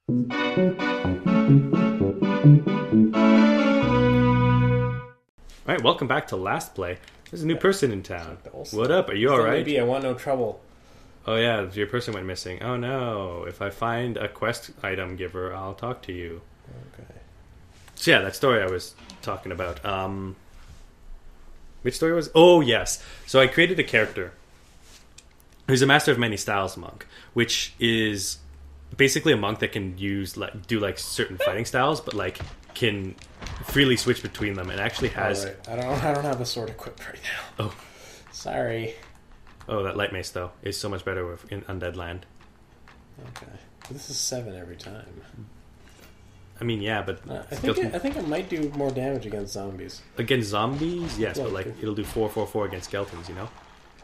All right, welcome back to Last Play. There's a new person in town. What Still up? Are you all right? maybe I want no trouble. Oh yeah, your person went missing. Oh no! If I find a quest item giver, I'll talk to you. Okay. So yeah, that story I was talking about. Which story was? Oh yes. So I created a character who's a master of many styles monk, which is basically a monk that can do certain fighting styles, but like can freely switch between them, and actually has. All right. I don't have a sword equipped right now. Oh. Sorry. Oh, that light mace though is so much better in Undead Land. Okay. This is 7 every time. I mean, yeah, but I think it might do more damage against zombies. against zombies, yes, but Like- like it'll do 4-4-4 against skeletons, you know.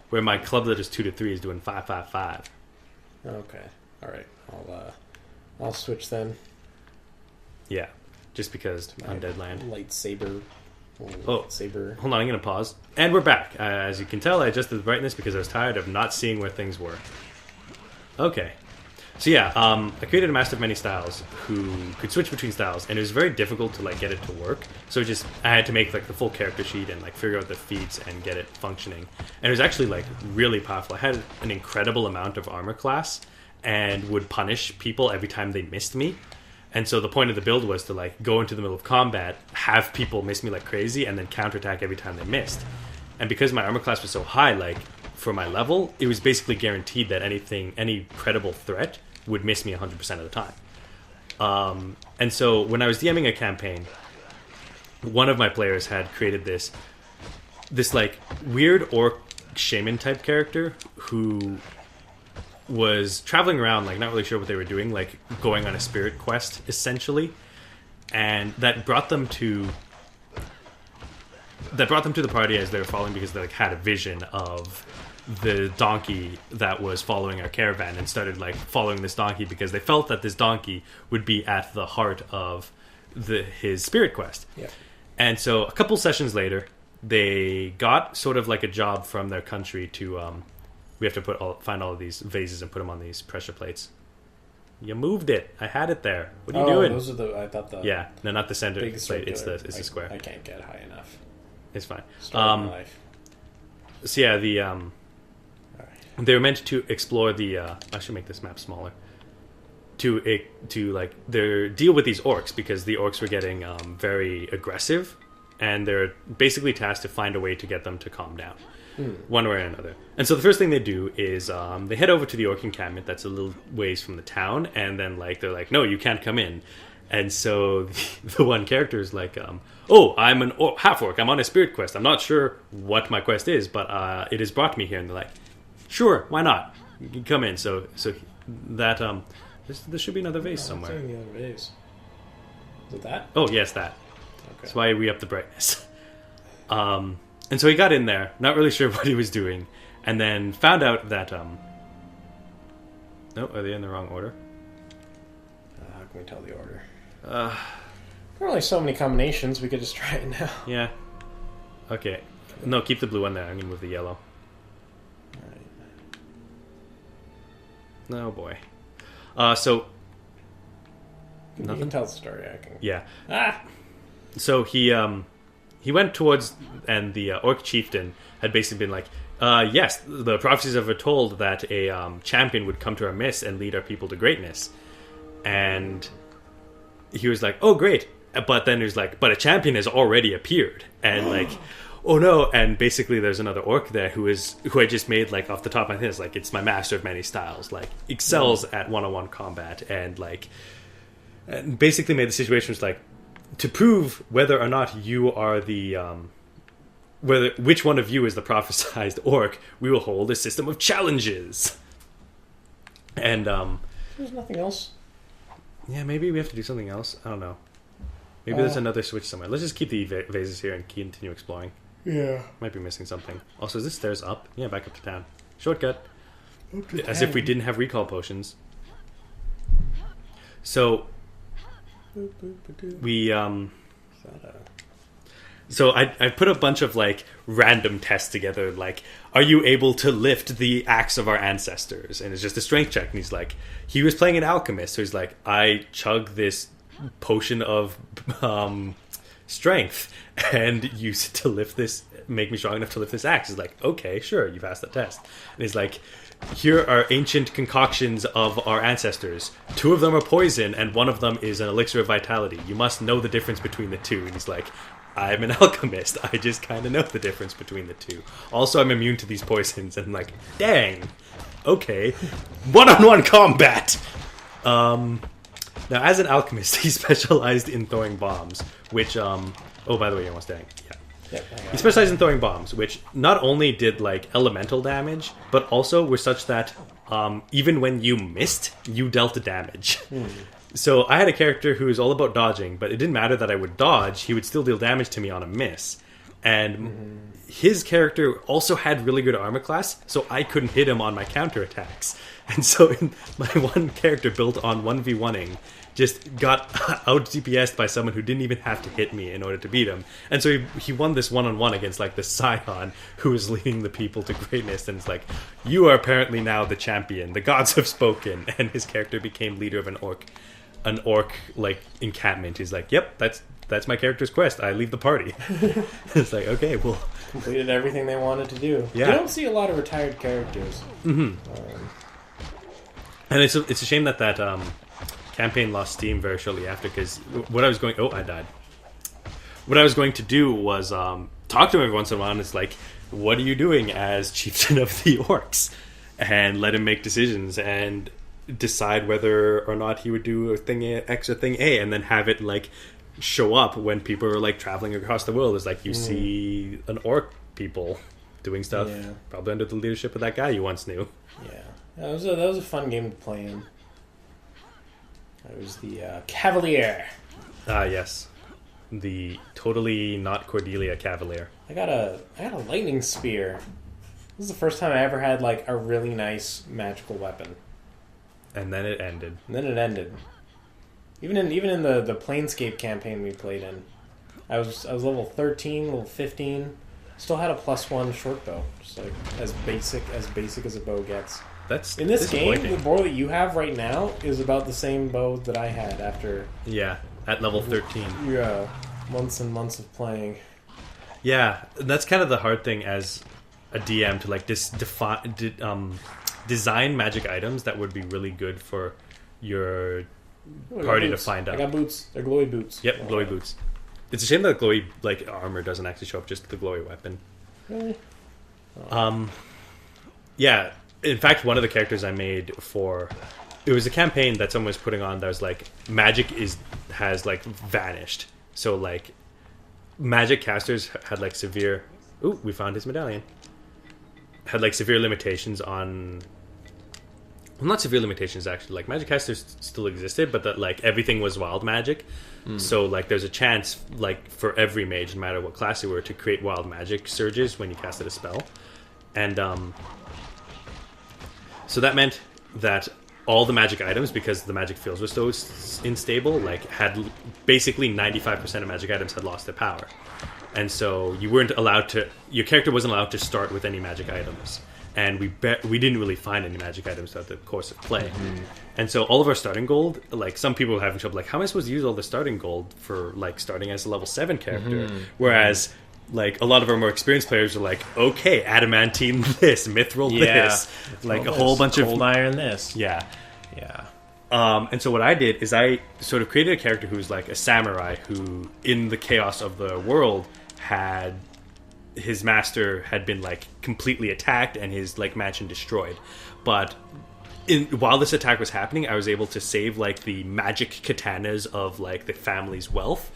Where my club that is 2-3 is doing 5-5-5. Okay. All right. I'll switch then. Yeah, just because My Undead Land. Lightsaber. Oh. Lightsaber. Hold on, I'm gonna pause, and we're back. As you can tell, I adjusted the brightness because I was tired of not seeing where things were. Okay. So yeah, I created a master of many styles who could switch between styles, and it was very difficult to like get it to work. So I had to make like the full character sheet and like figure out the feats and get it functioning. And it was actually like really powerful. I had an incredible amount of armor class and would punish people every time they missed me. And so the point of the build was to like go into the middle of combat, have people miss me like crazy, and then counterattack every time they missed. And because my armor class was so high, like for my level, it was basically guaranteed that any credible threat would miss me 100% of the time. And so when I was DMing a campaign, one of my players had created this like weird orc shaman type character who was traveling around, like not really sure what they were doing, like going on a spirit quest essentially, and that brought them to the party as they were following because they like had a vision of the donkey that was following our caravan and started like following this donkey because they felt that this donkey would be at the heart of his spirit quest. Yeah. And so a couple sessions later, they got sort of like a job from their country to we have to find all of these vases and put them on these pressure plates. You moved it. I had it there. What are you doing? Those are I thought the Yeah, no, not the center big plate. It's circular. the square. I can't get high enough. It's fine. Story of my life. So yeah, All right. they were meant to explore the. I should make this map smaller. To like deal with these orcs because the orcs were getting very aggressive, and they're basically tasked to find a way to get them to calm down, one way or another. And so the first thing they do is they head over to the orc encampment that's a little ways from the town, and then like they're like, no, you can't come in. And so the one character is like, oh, I'm an half orc. I'm on a spirit quest. I'm not sure what my quest is, but it has brought me here. And they're like, sure, why not? You can come in. So that there should be another vase somewhere. I'm seeing the other vase. Is it that? Oh yes, that. Okay. That's why we upped the brightness. And so he got in there, not really sure what he was doing, and then found out that no, are they in the wrong order? How can we tell the order? Uh, There are only so many combinations. We could just try it now. yeah. Okay. No, keep the blue one there. I'm gonna move the yellow. Alright. Oh boy. So You Nothing. can tell the story. I can. yeah. Ah! So he went towards, and the orc chieftain had basically been like, yes, the prophecies have foretold that a champion would come to our midst and lead our people to greatness. And he was like, oh great, but then he was like, but a champion has already appeared, and like, oh no. And basically there's another orc there who I just made like off the top of my head. It's like, it's my master of many styles, like excels at one-on-one combat, and like and basically made the situation was like, to prove whether or not you are the which one of you is the prophesized orc, we will hold a system of challenges. And There's nothing else. yeah, maybe we have to do something else. I don't know. Maybe there's another switch somewhere. Let's just keep the vases here and continue exploring. Yeah. Might be missing something. Also, is this stairs up? Yeah, back up to town. Shortcut. As if we didn't have recall potions. So we So I put a bunch of like random tests together, like, are you able to lift the axe of our ancestors? And it's just a strength check. And he's like, he was playing an alchemist, so he's like, I chug this potion of strength and use it to lift this, make me strong enough to lift this axe. He's like, okay, sure, you passed that test. And he's like, here are ancient concoctions of our ancestors. 2 of them are poison, and 1 of them is an elixir of vitality. You must know the difference between the 2. And he's like, I'm an alchemist. I just kind of know the difference between the 2. Also, I'm immune to these poisons. And I'm like, dang. Okay. One-on-one combat. Now, as an alchemist, he specialized in throwing bombs, which, oh, by the way, you're almost dying. Yeah. Yep, He specialized in throwing bombs, which not only did like elemental damage, but also were such that even when you missed, you dealt damage. So I had a character who was all about dodging, but it didn't matter that I would dodge; he would still deal damage to me on a miss. And his character also had really good armor class, so I couldn't hit him on my counter attacks. And so my one character built on 1v1ing just got out DPS'd by someone who didn't even have to hit me in order to beat him. And so he won this one-on-one against like the Scion who was leading the people to greatness, and it's like, you are apparently now the champion. The gods have spoken. And his character became leader of an orc like encampment. He's like, yep, that's my character's quest. I leave the party. It's like, okay, well, completed everything they wanted to do. Yeah. You don't see a lot of retired characters. And it's a shame that campaign lost steam very shortly after, because what I was going... Oh, I died. What I was going to do was talk to him every once in a while, and it's like, what are you doing as chieftain of the orcs? And let him make decisions and decide whether or not he would do a thing X or thing A, and then have it like show up when people are like traveling across the world. It's like you see an orc people doing stuff, probably under the leadership of that guy you once knew. Yeah, that was a fun game to play in. It was the Cavalier. Yes. The totally not Cordelia Cavalier. I got a lightning spear. This is the first time I ever had like a really nice magical weapon. And then it ended. Even in the Planescape campaign we played in, I was level 13, level 15. Still had a +1 short bow, just like as basic as a bow gets. That's in this game. The bow that you have right now is about the same bow that I had after. Yeah, at level 13. Yeah, months and months of playing. Yeah, that's kind of the hard thing as a DM to like design magic items that would be really good for your party to find out. I got boots. They're glowy boots. Yep, glowy boots. It's a shame that glowy like armor doesn't actually show up, just the glowy weapon. Really? Yeah. In fact, one of the characters I made it was a campaign that someone was putting on that was like magic has like vanished. So like magic casters had like severe. Ooh, we found his medallion. Had like severe limitations on. Well, not severe limitations actually. Like magic casters still existed, but that like everything was wild magic. So like there's a chance like for every mage, no matter what class you were, to create wild magic surges when you casted a spell, and so that meant that all the magic items, because the magic fields were so unstable, like had basically 95% of magic items had lost their power, and so you weren't allowed to. Your character wasn't allowed to start with any magic items, and we didn't really find any magic items throughout the course of play. And so all of our starting gold, like some people were having trouble, like how am I supposed to use all the starting gold for like starting as a level 7 character, whereas. Like, a lot of our more experienced players are like, okay, adamantine this, mithril this, like a whole bunch of... Cold iron this. Yeah. Yeah. And so what I did is I sort of created a character who's like a samurai who, in the chaos of the world, had... His master had been, like, completely attacked and his, like, mansion destroyed. But... while this attack was happening, I was able to save, like, the magic katanas of, like, the family's wealth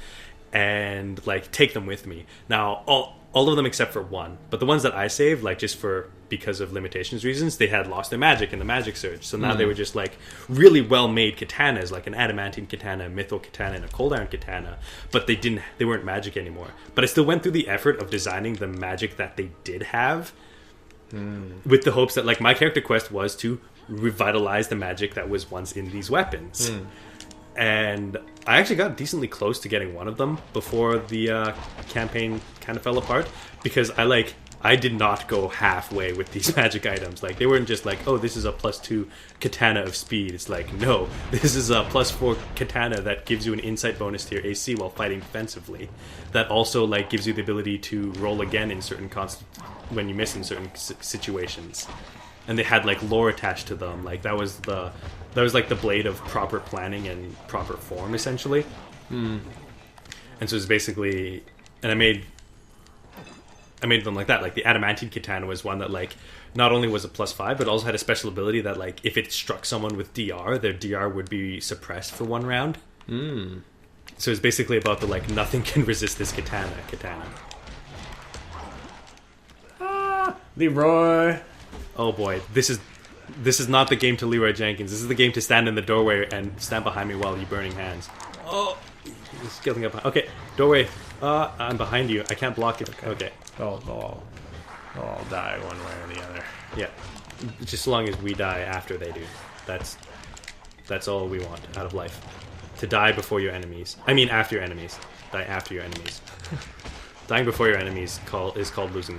and like take them with me. Now all of them except for one, but the ones that I saved, like just because of limitations reasons, they had lost their magic in the magic surge, so now they were just like really well made katanas, like an adamantine katana, a mithril katana, and a cold iron katana, but they weren't magic anymore. But I still went through the effort of designing the magic that they did have, with the hopes that like my character quest was to revitalize the magic that was once in these weapons. and I actually got decently close to getting one of them before the campaign kind of fell apart, because I did not go halfway with these magic items. Like, they weren't just like, oh, this is a +2 katana of speed. It's like, no, this is a +4 katana that gives you an insight bonus to your AC while fighting defensively. That also like gives you the ability to roll again in certain when you miss in certain situations. And they had like lore attached to them. Like that was like the blade of proper planning and proper form, essentially. And so it's basically, and I made them like that. Like the adamantine katana was one that like not only was a +5, but also had a special ability that like if it struck someone with DR, their DR would be suppressed for 1 round. So it's basically about the like nothing can resist this katana. Leroy. Oh boy, this is not the game to Leroy Jenkins. This is the game to stand in the doorway and stand behind me while you burning hands. Oh, he's getting up. Okay, doorway. I'm behind you. I can't block it. Okay. They'll all die one way or the other. Yeah, just as long as we die after they do. That's all we want out of life. To die before your enemies. I mean, after your enemies. Die after your enemies. Dying before your enemies is called losing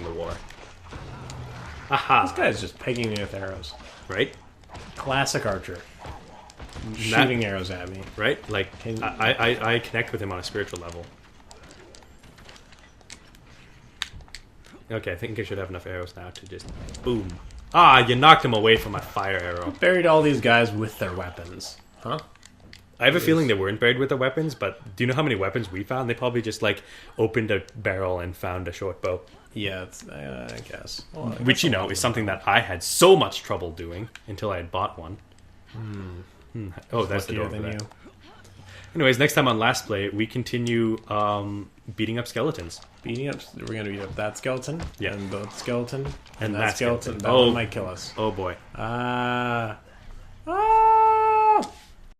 the war. Aha! This guy's just pegging me with arrows. Right? Classic archer. Shooting arrows at me. Right? Like, I connect with him on a spiritual level. Okay, I think I should have enough arrows now to just... Boom. Ah, you knocked him away from my fire arrow. Buried all these guys with their weapons. Huh? I have a feeling they weren't buried with their weapons, but do you know how many weapons we found? They probably just, like, opened a barrel and found a short bow. Yeah, I guess. Well, Which, you know, is something that I had so much trouble doing until I had bought one. Oh, that's the door for that. Anyways, next time on Last Play, we continue beating up skeletons. We're going to beat up that skeleton. Yeah. And the skeleton. And that skeleton. skeleton. That one might kill us. Oh, boy. Ah.